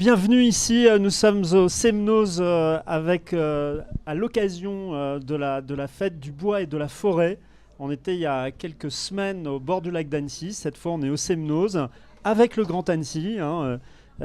Bienvenue ici, nous sommes au Semnoz avec, à l'occasion de la fête du bois et de la forêt. On était il y a quelques semaines au bord du lac d'Annecy. Cette fois, on est au Semnoz avec le Grand Annecy.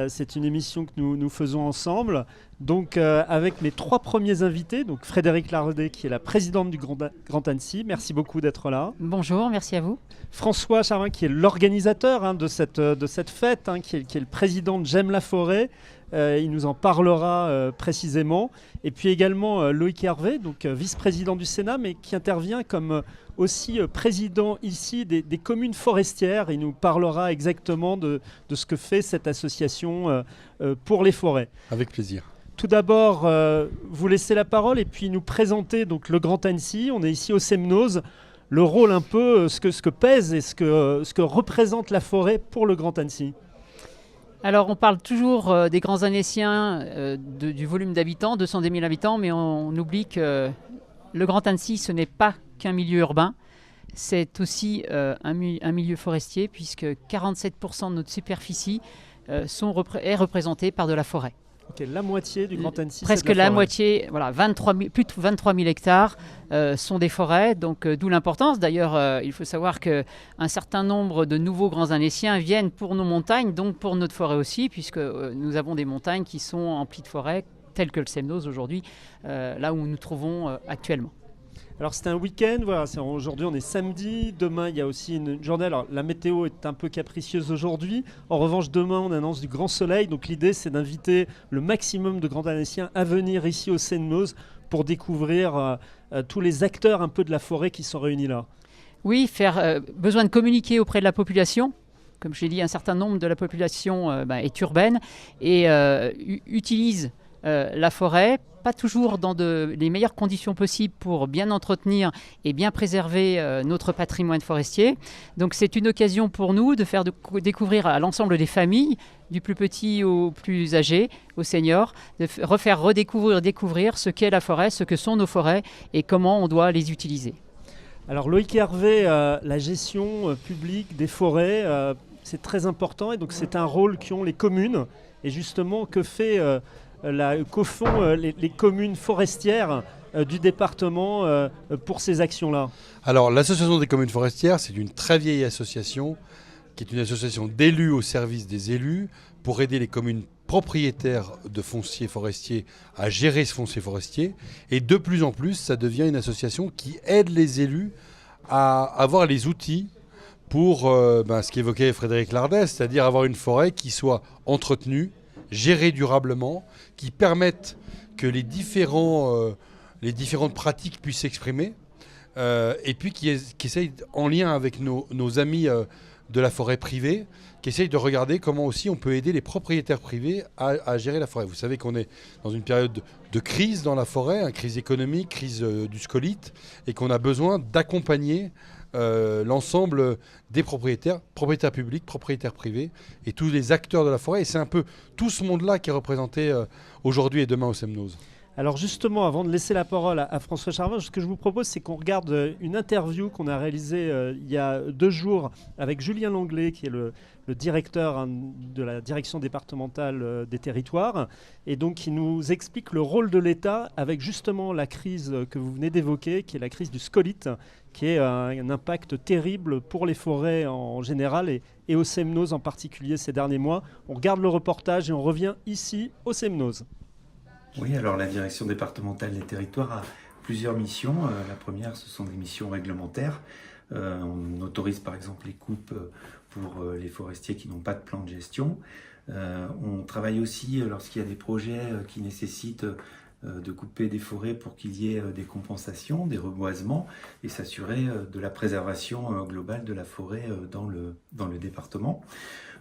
C'est une émission que nous faisons ensemble. Donc, avec mes trois premiers invités, donc Frédérique Lardet, qui est la présidente du Grand Annecy. Merci beaucoup d'être là. Bonjour, merci à vous. François Charvin, qui est l'organisateur de cette fête, qui est le président de J'aime la forêt. Il nous en parlera précisément. Et puis également Loïc Hervé, donc vice-président du Sénat, mais qui intervient comme aussi président ici des communes forestières. Il nous parlera exactement de ce que fait cette association pour les forêts. Avec plaisir. Tout d'abord, vous laissez la parole et puis nous présenter donc, le Grand Annecy. On est ici au Semnoz. Le rôle un peu, ce que pèse et ce que représente la forêt pour le Grand Annecy. Alors on parle toujours des grands Annéciens, du volume d'habitants, 210 000 habitants, mais on oublie que le Grand Annecy, ce n'est pas qu'un milieu urbain, c'est aussi un milieu forestier, puisque 47% de notre superficie est représentée par de la forêt. Okay, la moitié du Grand Annecy, presque la moitié, voilà, plus de 23 000 hectares sont des forêts, donc d'où l'importance. D'ailleurs, il faut savoir qu'un certain nombre de nouveaux grands Annéciens viennent pour nos montagnes, donc pour notre forêt aussi, puisque nous avons des montagnes qui sont emplies de forêts, telles que le Semnoz aujourd'hui, là où nous nous trouvons actuellement. Alors c'est un week-end, voilà, aujourd'hui on est samedi, demain il y a aussi une journée, alors la météo est un peu capricieuse aujourd'hui, en revanche demain on annonce du grand soleil, donc l'idée c'est d'inviter le maximum de grands Annéciens à venir ici au Semnoz pour découvrir tous les acteurs un peu de la forêt qui sont réunis là. Oui, besoin de communiquer auprès de la population. Comme je l'ai dit, un certain nombre de la population est urbaine et utilise la forêt, pas toujours dans les meilleures conditions possibles pour bien entretenir et bien préserver notre patrimoine forestier. Donc c'est une occasion pour nous de faire découvrir à l'ensemble des familles, du plus petit au plus âgé, aux seniors, de découvrir ce qu'est la forêt, ce que sont nos forêts et comment on doit les utiliser. Alors Loïc Hervé, la gestion publique des forêts, c'est très important et donc c'est un rôle qu'ont les communes. Et justement, que font les communes forestières du département pour ces actions-là? Alors l'association des communes forestières, c'est une très vieille association qui est une association d'élus au service des élus pour aider les communes propriétaires de fonciers forestiers à gérer ce foncier forestier. Et de plus en plus, ça devient une association qui aide les élus à avoir les outils pour ce qu'évoquait Frédérique Lardet, c'est-à-dire avoir une forêt qui soit entretenue, gérée durablement, qui permettent que les différentes pratiques puissent s'exprimer, et puis qui essayent, en lien avec nos amis de la forêt privée, qui essayent de regarder comment aussi on peut aider les propriétaires privés à gérer la forêt. Vous savez qu'on est dans une période de crise dans la forêt, une crise économique, crise du scolyte, et qu'on a besoin d'accompagner l'ensemble des propriétaires publics, propriétaires privés et tous les acteurs de la forêt. Et c'est un peu tout ce monde-là qui est représenté aujourd'hui et demain au Semnoz. Alors justement, avant de laisser la parole à François Charvin, ce que je vous propose, c'est qu'on regarde une interview qu'on a réalisée il y a 2 jours avec Julien Langlais, qui est le directeur de la direction départementale des territoires, et donc il nous explique le rôle de l'État avec justement la crise que vous venez d'évoquer, qui est la crise du scolyte, qui est un impact terrible pour les forêts en général et au Semnoz en particulier ces derniers mois. On regarde le reportage et on revient ici au Semnoz. Oui, alors la direction départementale des territoires a plusieurs missions. La première, ce sont des missions réglementaires. On autorise par exemple les coupes pour les forestiers qui n'ont pas de plan de gestion. On travaille aussi lorsqu'il y a des projets qui nécessitent de couper des forêts pour qu'il y ait des compensations, des reboisements et s'assurer de la préservation globale de la forêt dans le département.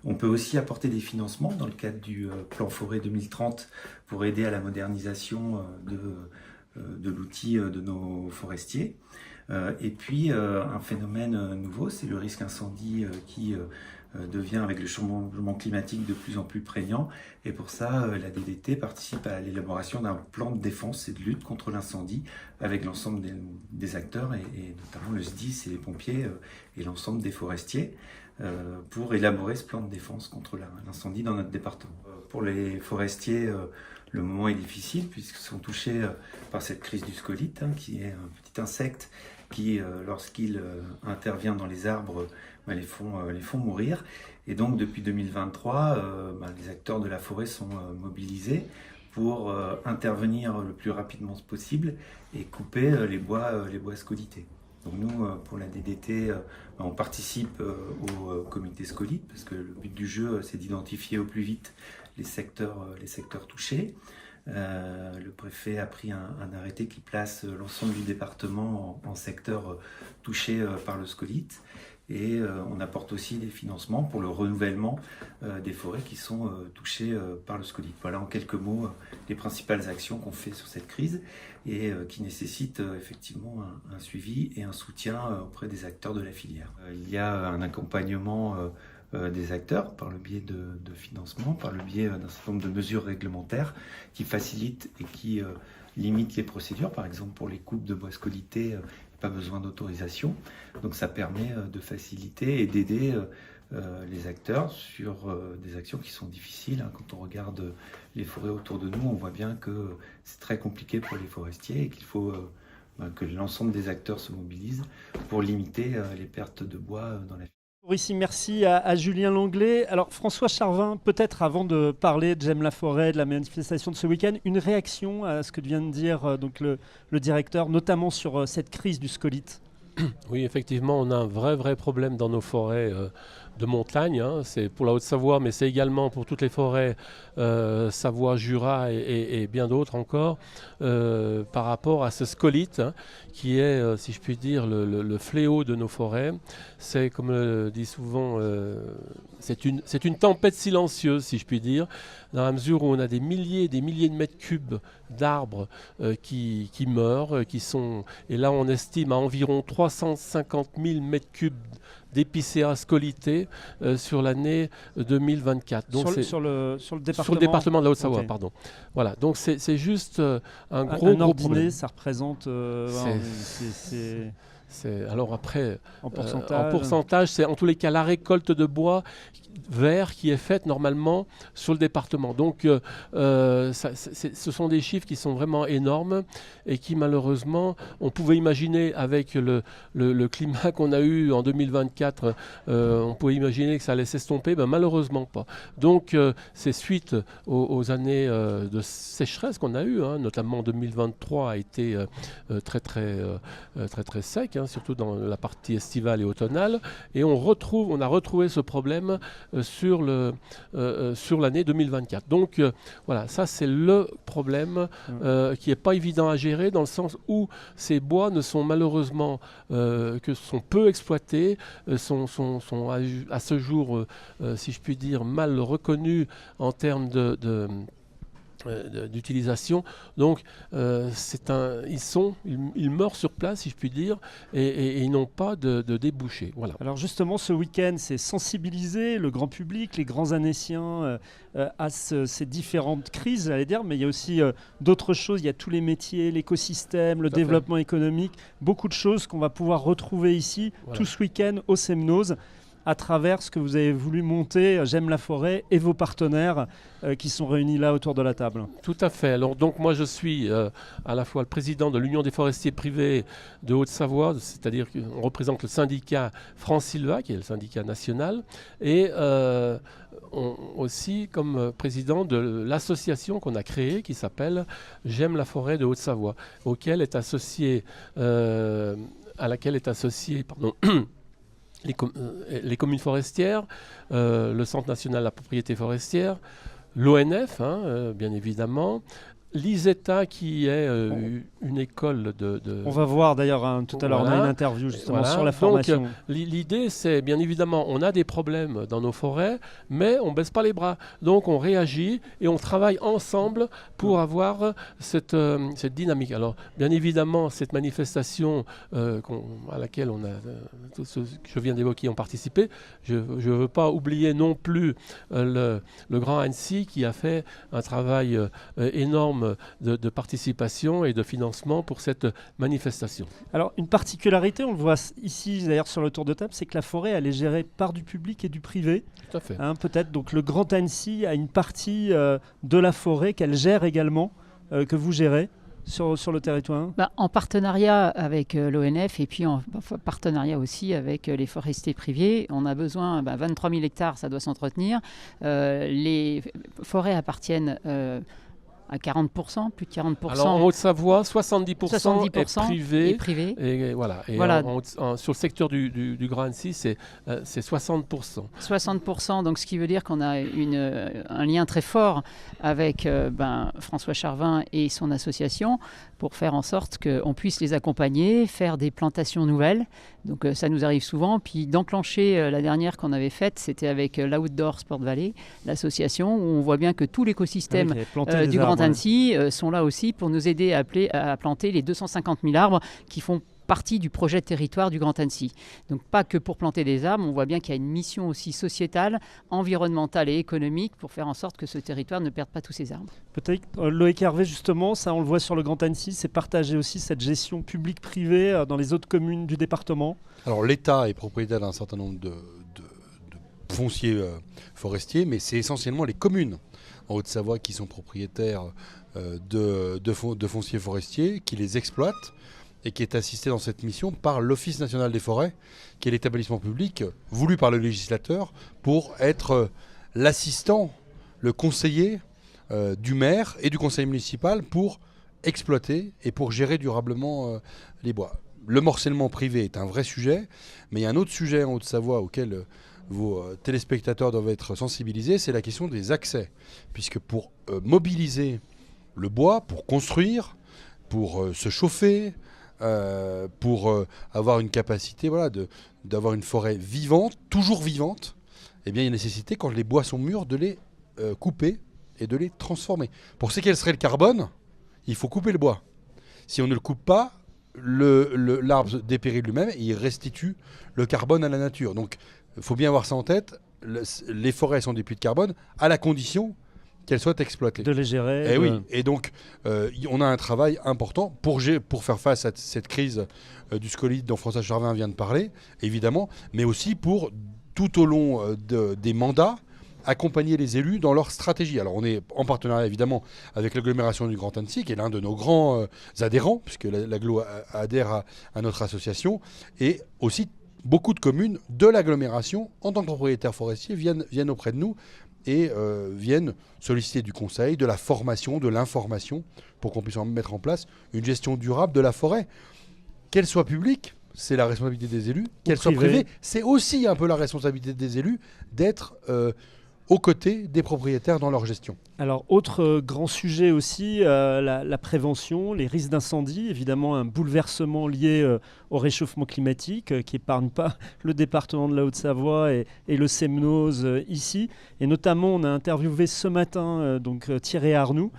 On peut aussi apporter des financements dans le cadre du plan forêt 2030 pour aider à la modernisation de l'outil de nos forestiers. Et puis un phénomène nouveau, c'est le risque incendie qui devient avec le changement climatique de plus en plus prégnant. Et pour ça, la DDT participe à l'élaboration d'un plan de défense et de lutte contre l'incendie avec l'ensemble des acteurs, et notamment le SDIS et les pompiers et l'ensemble des forestiers. pour élaborer ce plan de défense contre l'incendie dans notre département. Pour les forestiers, le moment est difficile puisqu'ils sont touchés par cette crise du scolite, qui est un petit insecte qui, lorsqu'il intervient dans les arbres, les font mourir. Et donc depuis 2023, les acteurs de la forêt sont mobilisés pour intervenir le plus rapidement possible et couper les bois scolités. Donc nous, pour la DDT, on participe au comité scolite parce que le but du jeu, c'est d'identifier au plus vite les secteurs touchés. Le préfet a pris un arrêté qui place l'ensemble du département en secteur touché par le scolite. Et on apporte aussi des financements pour le renouvellement des forêts qui sont touchées par le scolite. Voilà en quelques mots les principales actions qu'on fait sur cette crise et qui nécessitent effectivement un suivi et un soutien auprès des acteurs de la filière. Il y a un accompagnement des acteurs par le biais de financement, par le biais d'un certain nombre de mesures réglementaires qui facilitent et qui limitent les procédures. Par exemple, pour les coupes de bois scolités, pas besoin d'autorisation. Donc ça permet de faciliter et d'aider les acteurs sur des actions qui sont difficiles. Quand on regarde les forêts autour de nous, on voit bien que c'est très compliqué pour les forestiers et qu'il faut que l'ensemble des acteurs se mobilisent pour limiter les pertes de bois dans la filière. Ici, merci à Julien Langlais. Alors François Charvin, peut-être avant de parler de J'aime la forêt, de la manifestation de ce week-end, une réaction à ce que vient de dire donc le directeur, notamment sur cette crise du scolite. Oui, effectivement, on a un vrai problème dans nos forêts de montagne. C'est pour la Haute-Savoie, mais c'est également pour toutes les forêts Savoie, Jura et bien d'autres encore, par rapport à ce scolite, qui est, si je puis dire, le fléau de nos forêts. C'est, comme le dit souvent, c'est une tempête silencieuse, si je puis dire, dans la mesure où on a des milliers de mètres cubes d'arbres qui meurent, et là on estime à environ 350 000 mètres cubes d'épicéas scolités sur l'année 2024. Donc sur le département, sur le département de la Haute-Savoie, okay. Pardon. Voilà, donc c'est juste un gros ordonnée, problème. ça représente... Alors après, en pourcentage, c'est en tous les cas la récolte de bois vert qui est faite normalement sur le département. Donc ce sont des chiffres qui sont vraiment énormes et qui malheureusement, on pouvait imaginer avec le climat qu'on a eu en 2024, on pouvait imaginer que ça allait s'estomper, ben malheureusement pas. Donc c'est suite aux années de sécheresse qu'on a eu, notamment 2023 a été très sec, surtout dans la partie estivale et automnale, et on a retrouvé ce problème sur l'année 2024. Donc voilà, ça c'est le problème qui n'est pas évident à gérer, dans le sens où ces bois ne sont malheureusement sont peu exploités, sont à ce jour, si je puis dire, mal reconnus en termes d'utilisation. Donc ils meurent sur place, si je puis dire, et ils n'ont pas de débouché. Voilà. Alors justement, ce week-end, c'est sensibiliser le grand public, les grands Annéciens à ces différentes crises, j'allais dire, mais il y a aussi d'autres choses. Il y a tous les métiers, l'écosystème, le développement économique, beaucoup de choses qu'on va pouvoir retrouver ici, voilà, tout ce week-end au Semnoz, à travers ce que vous avez voulu monter, J'aime la forêt, et vos partenaires qui sont réunis là autour de la table. Tout à fait. Alors, donc moi je suis à la fois le président de l'Union des forestiers privés de Haute-Savoie, c'est-à-dire qu'on représente le syndicat France-Sylva, qui est le syndicat national, et aussi comme président de l'association qu'on a créée, qui s'appelle J'aime la forêt de Haute-Savoie, à laquelle est associé les communes forestières, le Centre national de la propriété forestière, l'ONF, bien évidemment, l'ISETA, qui est une école de... On va voir d'ailleurs tout à l'heure, on a une interview justement sur la formation. Donc, l'idée, c'est bien évidemment, on a des problèmes dans nos forêts, mais on ne baisse pas les bras. Donc on réagit et on travaille ensemble pour avoir cette dynamique. Alors bien évidemment, cette manifestation à laquelle tous ceux que je viens d'évoquer ont participé, je ne veux pas oublier non plus le Grand Annecy, qui a fait un travail énorme forme de participation et de financement pour cette manifestation. Alors, une particularité, on le voit ici d'ailleurs sur le tour de table, c'est que la forêt, elle est gérée par du public et du privé. Tout à fait. Peut-être, donc le Grand Annecy a une partie de la forêt qu'elle gère également, que vous gérez sur le territoire. En partenariat avec l'ONF et puis en partenariat aussi avec les forestiers privés. On a besoin, 23 000 hectares, ça doit s'entretenir. Les forêts appartiennent à 40%, plus de 40%. Alors en Haute-Savoie, 70% est privé. Et voilà. Et sur le secteur du Grand Annecy, c'est 60%. 60%, donc ce qui veut dire qu'on a un lien très fort avec François Charvin et son association pour faire en sorte qu'on puisse les accompagner, faire des plantations nouvelles. Donc ça nous arrive souvent. Puis d'enclencher la dernière qu'on avait faite, c'était avec l'Outdoor Sport Valley, l'association, où on voit bien que tout l'écosystème du Grand Annecy sont là aussi pour nous aider à planter les 250 000 arbres qui font partie du projet de territoire du Grand Annecy. Donc pas que pour planter des arbres, on voit bien qu'il y a une mission aussi sociétale, environnementale et économique pour faire en sorte que ce territoire ne perde pas tous ses arbres. Peut-être Loïc Hervé, justement, ça on le voit sur le Grand Annecy, c'est partager aussi cette gestion publique-privée dans les autres communes du département. Alors l'État est propriétaire d'un certain nombre de fonciers forestiers, mais c'est essentiellement les communes en Haute-Savoie qui sont propriétaires de fonciers forestiers, qui les exploitent et qui est assisté dans cette mission par l'Office national des forêts, qui est l'établissement public voulu par le législateur pour être l'assistant, le conseiller du maire et du conseil municipal pour exploiter et pour gérer durablement les bois. Le morcellement privé est un vrai sujet, mais il y a un autre sujet en Haute-Savoie auquel vos téléspectateurs doivent être sensibilisés, c'est la question des accès. Puisque pour mobiliser le bois, pour construire, pour se chauffer, pour avoir une capacité d'avoir une forêt vivante, toujours vivante, eh bien, il y a nécessité, quand les bois sont mûrs, de les couper et de les transformer. Pour séquestrer le carbone, il faut couper le bois. Si on ne le coupe pas, l'arbre dépérit lui-même et il restitue le carbone à la nature. Donc, il faut bien avoir ça en tête. Les forêts sont des puits de carbone à la condition qu'elles soient exploitées. De les gérer. Et oui. Et donc, on a un travail important pour faire face à cette crise du scolyte dont François Charvin vient de parler, évidemment, mais aussi pour, tout au long des mandats, accompagner les élus dans leur stratégie. Alors, on est en partenariat, évidemment, avec l'agglomération du Grand Annecy, qui est l'un de nos grands adhérents, puisque l'agglo adhère à notre association, et aussi beaucoup de communes de l'agglomération, en tant que propriétaires forestiers, viennent auprès de nous et viennent solliciter du conseil, de la formation, de l'information, pour qu'on puisse mettre en place une gestion durable de la forêt. Qu'elle soit publique, c'est la responsabilité des élus. Qu'elle soit privée, c'est aussi un peu la responsabilité des élus d'être aux côtés des propriétaires dans leur gestion. Alors, autre grand sujet aussi, la prévention, les risques d'incendie, évidemment un bouleversement lié au réchauffement climatique qui n'épargne pas le département de la Haute-Savoie et le Semnoz ici. Et notamment, on a interviewé ce matin Thierry Arnoux,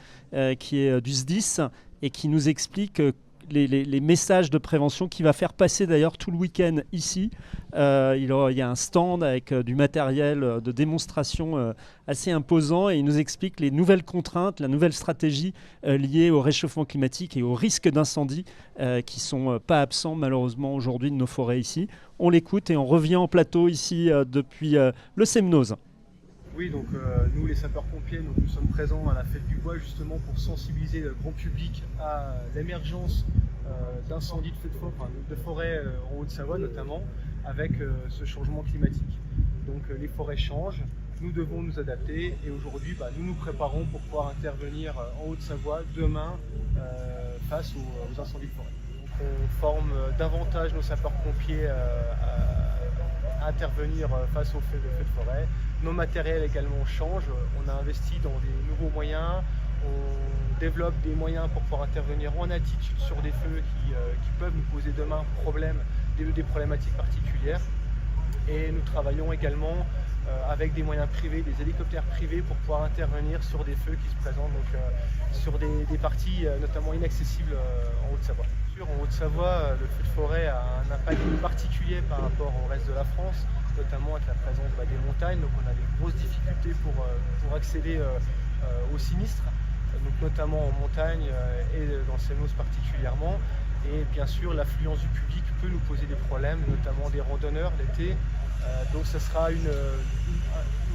qui est du SDIS, et qui nous explique les messages de prévention qu'il va faire passer d'ailleurs tout le week-end ici. Il y a un stand avec du matériel de démonstration assez imposant et il nous explique les nouvelles contraintes, la nouvelle stratégie liée au réchauffement climatique et aux risques d'incendie qui ne sont pas absents malheureusement aujourd'hui de nos forêts ici. On l'écoute et on revient en plateau ici depuis le Semnoz. Oui, donc nous les sapeurs-pompiers, nous sommes présents à la fête du bois justement pour sensibiliser le grand public à l'émergence d'incendies de forêt en Haute-Savoie notamment, avec ce changement climatique. Donc les forêts changent, nous devons nous adapter et aujourd'hui nous nous préparons pour pouvoir intervenir en Haute-Savoie demain face aux incendies de forêt. Donc, on forme davantage nos sapeurs-pompiers à intervenir face aux feux de forêt. Nos matériels également changent, on a investi dans des nouveaux moyens, on développe des moyens pour pouvoir intervenir en altitude sur des feux qui peuvent nous poser demain des problématiques particulières. Et nous travaillons également avec des moyens privés, des hélicoptères privés pour pouvoir intervenir sur des feux qui se présentent, donc sur des parties notamment inaccessibles en Haute-Savoie. En Haute-Savoie, le feu de forêt a un impact particulier par rapport au reste de la France, notamment avec la présence des montagnes, donc on a des grosses difficultés pour accéder aux sinistres. donc notamment en montagne et dans Semnoz particulièrement. Et bien sûr, l'affluence du public peut nous poser des problèmes, notamment des randonneurs l'été. Donc ce sera une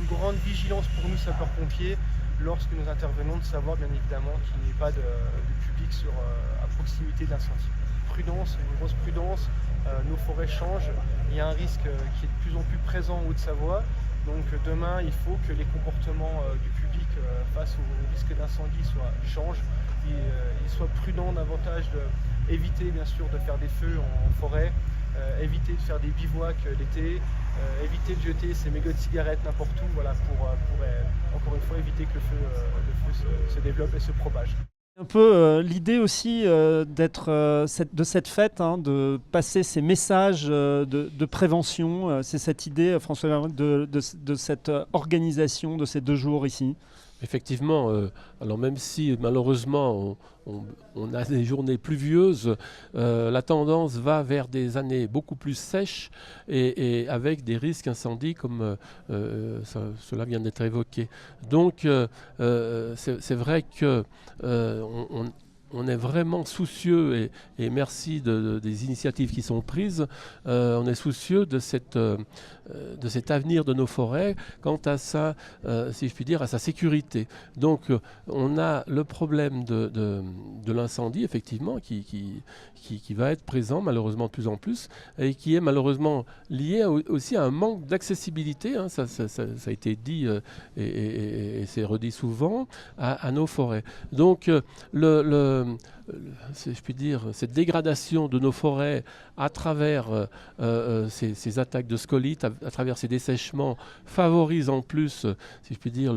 grande vigilance pour nous sapeurs-pompiers lorsque nous intervenons, de savoir bien évidemment qu'il n'y ait pas de public à proximité d'incendie. Prudence, une grosse prudence, nos forêts changent, il y a un risque qui est de plus en plus présent en Haute-Savoie. Donc demain, il faut que les comportements du public face au risque d'incendie changent. Il soit prudent davantage d'éviter bien sûr de faire des feux en forêt, éviter de faire des bivouacs l'été, éviter de jeter ses mégots de cigarettes n'importe où, voilà, pour encore une fois éviter que le feu se développe et se propage. Un peu l'idée aussi de cette fête, hein, de passer ces messages de prévention. C'est cette idée, François, de cette organisation de ces 2 jours ici. Effectivement, alors même si malheureusement on a des journées pluvieuses, la tendance va vers des années beaucoup plus sèches et avec des risques incendies comme cela vient d'être évoqué. Donc c'est vrai que on est vraiment soucieux, et merci des initiatives qui sont prises, on est soucieux de cet avenir de nos forêts quant à sa, si je puis dire, à sa sécurité. Donc on a le problème de l'incendie, effectivement, qui va être présent malheureusement de plus en plus, et qui est malheureusement lié aussi à un manque d'accessibilité, hein, ça a été dit et c'est redit souvent, à nos forêts. Donc je puis dire, cette dégradation de nos forêts à travers ces attaques de scolytes, à travers ces dessèchements, favorise en plus, si je puis dire,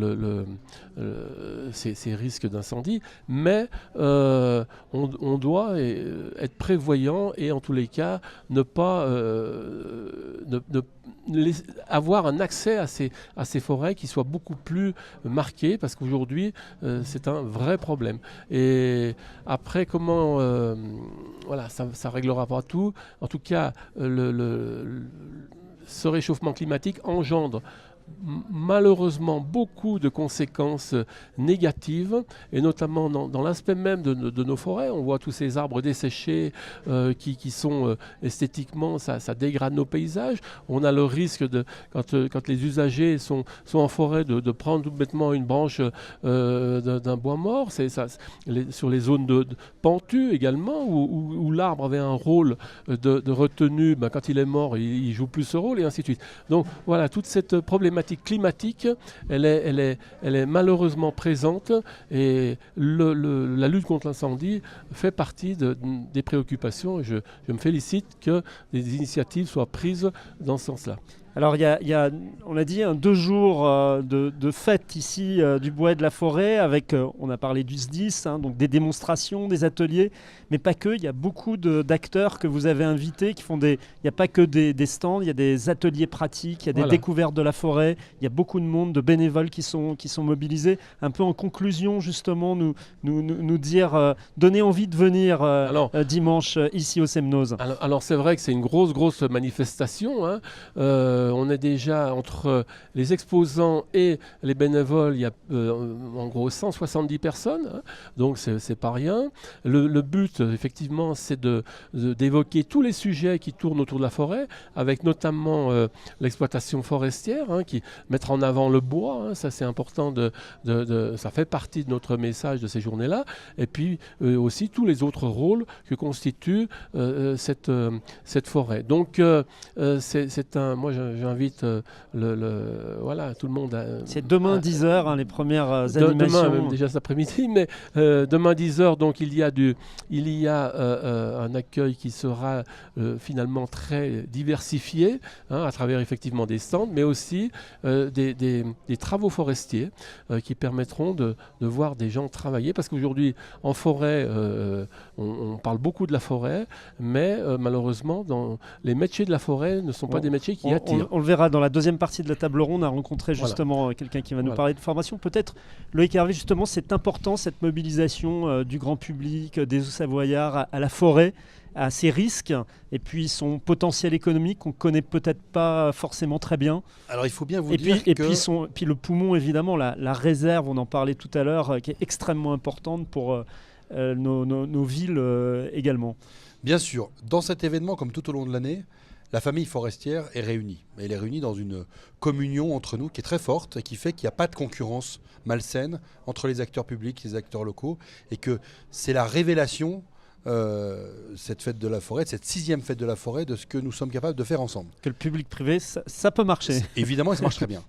ces risques d'incendie. Mais on doit être prévoyant et en tous les cas ne pas avoir un accès à ces forêts qui soit beaucoup plus marqué, parce qu'aujourd'hui c'est un vrai problème. Et après, comment voilà, ça réglera pas tout. En tout cas, ce réchauffement climatique engendre malheureusement beaucoup de conséquences négatives, et notamment dans l'aspect même de nos forêts. On voit tous ces arbres desséchés qui sont esthétiquement, ça dégrade nos paysages. On a le risque, quand les usagers sont en forêt, de prendre tout bêtement une branche d'un bois mort. Sur les zones de pentues également, où l'arbre avait un rôle de retenue, quand il est mort, il joue plus ce rôle, et ainsi de suite. Donc voilà, toute cette problématique climatique, elle est malheureusement présente, et la lutte contre l'incendie fait partie des préoccupations, et je me félicite que des initiatives soient prises dans ce sens-là. Alors, on a dit, 2 jours de fête ici du bois et de la forêt, avec, on a parlé du SDIS, hein, donc des démonstrations, des ateliers, mais pas que. Il y a beaucoup d'acteurs que vous avez invités qui font il n'y a pas que des stands, il y a des ateliers pratiques, il y a des découvertes de la forêt, il y a beaucoup de monde, de bénévoles qui sont mobilisés. Un peu en conclusion, justement, nous dire, donner envie de venir dimanche ici au Semnoz. Alors c'est vrai que c'est une grosse manifestation, hein. On est déjà entre les exposants et les bénévoles, il y a en gros 170 personnes, hein, donc c'est pas rien. Le but, effectivement, c'est d'évoquer tous les sujets qui tournent autour de la forêt, avec notamment l'exploitation forestière, hein, qui mettre en avant le bois, hein, ça c'est important, ça fait partie de notre message de ces journées-là, et puis aussi tous les autres rôles que constitue cette forêt. Donc moi j'invite voilà, tout le monde c'est demain 10h, hein, les premières animations. Demain, même déjà cet après-midi, mais demain 10h, donc il y a un accueil qui sera finalement très diversifié, hein, à travers effectivement des stands, mais aussi des travaux forestiers qui permettront de voir des gens travailler, parce qu'aujourd'hui en forêt, on parle beaucoup de la forêt, mais malheureusement les métiers de la forêt ne sont pas des métiers qui attirent. on le verra dans la deuxième partie de la table ronde. On a rencontré justement quelqu'un qui va nous parler de formation. Peut-être, Loïc Hervé, justement, c'est important cette mobilisation du grand public, des Hauts-Savoyards à la forêt, à ses risques et puis son potentiel économique qu'on ne connaît peut-être pas forcément très bien. Alors il faut bien vous dire puis le poumon, évidemment, la réserve, on en parlait tout à l'heure, qui est extrêmement importante pour nos villes également. Bien sûr, dans cet événement, comme tout au long de l'année, la famille forestière est réunie. Elle est réunie dans une communion entre nous qui est très forte et qui fait qu'il n'y a pas de concurrence malsaine entre les acteurs publics et les acteurs locaux et que c'est la révélation cette fête de la forêt, cette 6e fête de la forêt, de ce que nous sommes capables de faire ensemble. Que le public-privé, ça peut marcher. Évidemment, ça marche très bien.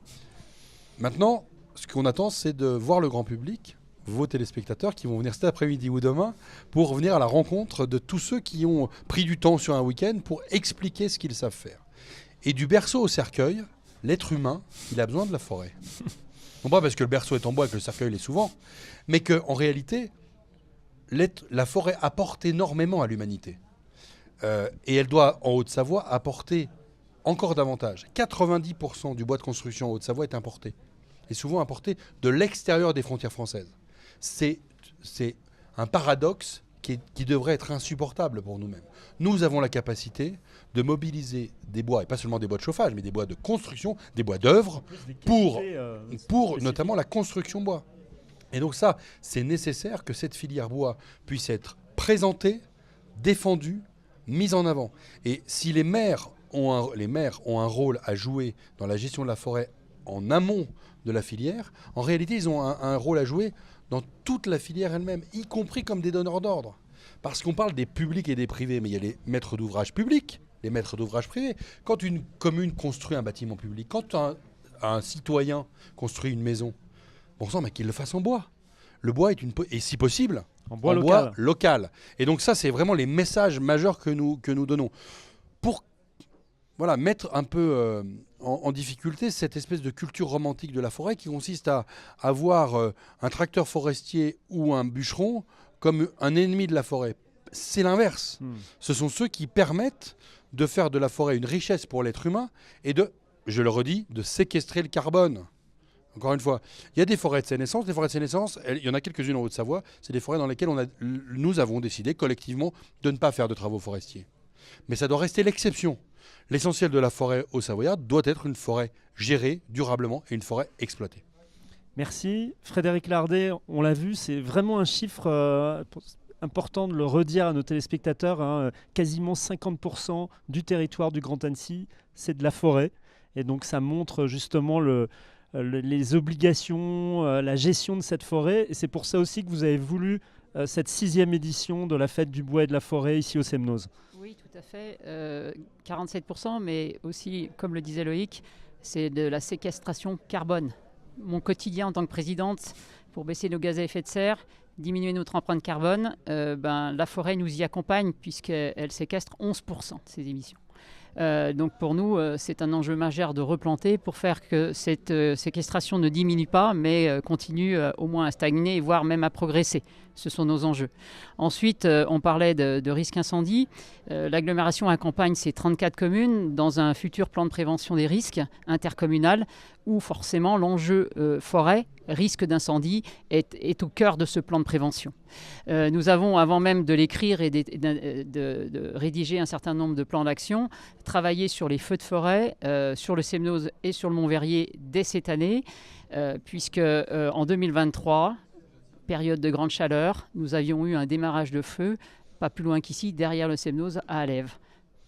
Maintenant, ce qu'on attend, c'est de voir le grand public, vos téléspectateurs, qui vont venir cet après-midi ou demain, pour venir à la rencontre de tous ceux qui ont pris du temps sur un week-end pour expliquer ce qu'ils savent faire. Et du berceau au cercueil, l'être humain, il a besoin de la forêt. Non pas parce que le berceau est en bois et que le cercueil l'est souvent, mais qu'en réalité, la forêt apporte énormément à l'humanité. Et elle doit, en Haute-Savoie, apporter encore davantage. 90% du bois de construction en Haute-Savoie est importé. Et souvent importé de l'extérieur des frontières françaises. C'est un paradoxe qui devrait être insupportable pour nous-mêmes. Nous avons la capacité de mobiliser des bois, et pas seulement des bois de chauffage, mais des bois de construction, des bois d'œuvre, pour notamment la construction bois. Et donc ça, c'est nécessaire que cette filière bois puisse être présentée, défendue, mise en avant. Et si les maires ont un rôle à jouer dans la gestion de la forêt en amont de la filière, en réalité, ils ont un rôle à jouer dans toute la filière elle-même, y compris comme des donneurs d'ordre. Parce qu'on parle des publics et des privés, mais il y a les maîtres d'ouvrage publics, les maîtres d'ouvrage privés. Quand une commune construit un bâtiment public, quand un citoyen construit une maison, bon sang, mais qu'il le fasse en bois. Le bois et si possible, en bois local. Et donc ça, c'est vraiment les messages majeurs que nous donnons. Pour mettre un peu en difficulté cette espèce de culture romantique de la forêt qui consiste à avoir un tracteur forestier ou un bûcheron comme un ennemi de la forêt. C'est l'inverse. Ce sont ceux qui permettent de faire de la forêt une richesse pour l'être humain et je le redis, de séquestrer le carbone. Encore une fois, il y a des forêts de sénescence. Les forêts de sénescence, il y en a quelques-unes en Haute-Savoie. C'est des forêts dans lesquelles nous avons décidé collectivement de ne pas faire de travaux forestiers. Mais ça doit rester l'exception. L'essentiel de la forêt haut-savoyarde doit être une forêt gérée durablement et une forêt exploitée. Merci. Frédéric Lardet, on l'a vu, c'est vraiment un chiffre important de le redire à nos téléspectateurs. Quasiment 50% du territoire du Grand Annecy, c'est de la forêt. Et donc ça montre justement les obligations, la gestion de cette forêt. Et c'est pour ça aussi que vous avez voulu cette 6e édition de la fête du bois et de la forêt ici au Semnoz. Oui, tout à fait. 47%, mais aussi, comme le disait Loïc, c'est de la séquestration carbone. Mon quotidien en tant que présidente, pour baisser nos gaz à effet de serre, diminuer notre empreinte carbone, la forêt nous y accompagne puisqu'elle séquestre 11% de ces émissions. Donc pour nous, c'est un enjeu majeur de replanter pour faire que cette séquestration ne diminue pas, mais continue au moins à stagner, voire même à progresser. Ce sont nos enjeux. Ensuite, on parlait de risque incendie. L'agglomération accompagne ces 34 communes dans un futur plan de prévention des risques intercommunal où forcément l'enjeu forêt, risque d'incendie, est au cœur de ce plan de prévention. Nous avons, avant même de l'écrire et de rédiger un certain nombre de plans d'action, travaillé sur les feux de forêt, sur le Semnoz et sur le Mont-Verrier dès cette année, puisque en 2023, période de grande chaleur, nous avions eu un démarrage de feu, pas plus loin qu'ici, derrière le Semnoz, à Alève,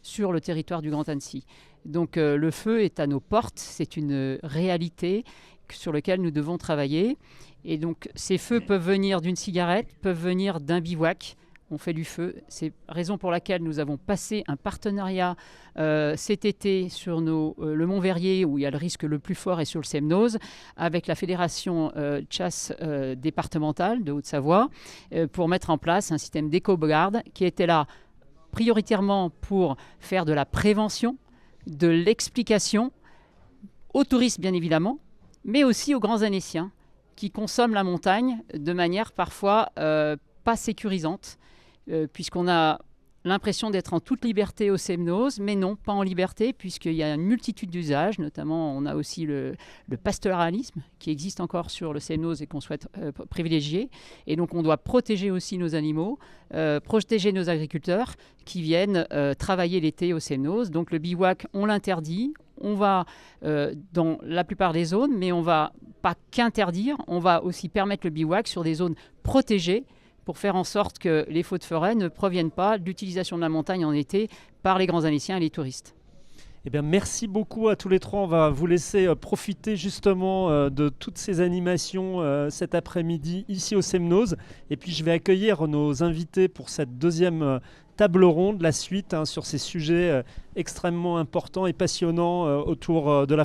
sur le territoire du Grand Annecy. Donc le feu est à nos portes, c'est une réalité sur laquelle nous devons travailler. Et donc ces feux peuvent venir d'une cigarette, peuvent venir d'un bivouac. On fait du feu. C'est la raison pour laquelle nous avons passé un partenariat cet été sur le Mont-Verrier, où il y a le risque le plus fort, et sur le Semnoz, avec la fédération de chasse départementale de Haute-Savoie, pour mettre en place un système d'éco-garde qui était là prioritairement pour faire de la prévention, de l'explication, aux touristes bien évidemment, mais aussi aux grands Annéciens qui consomment la montagne de manière parfois pas sécurisante, puisqu'on a l'impression d'être en toute liberté au Semnoz, mais non, pas en liberté, puisqu'il y a une multitude d'usages, notamment on a aussi le pastoralisme qui existe encore sur le Semnoz et qu'on souhaite privilégier. Et donc on doit protéger aussi nos animaux, protéger nos agriculteurs qui viennent travailler l'été au Semnoz. Donc le bivouac, on l'interdit. On va dans la plupart des zones, mais on ne va pas qu'interdire, on va aussi permettre le bivouac sur des zones protégées pour faire en sorte que les feux de forêt ne proviennent pas de l'utilisation de la montagne en été par les grands Annéciens et les touristes. Eh bien, merci beaucoup à tous les trois. On va vous laisser profiter justement de toutes ces animations cet après-midi ici au Semnoz. Et puis, je vais accueillir nos invités pour cette deuxième table ronde, la suite sur ces sujets extrêmement importants et passionnants autour de la forêt.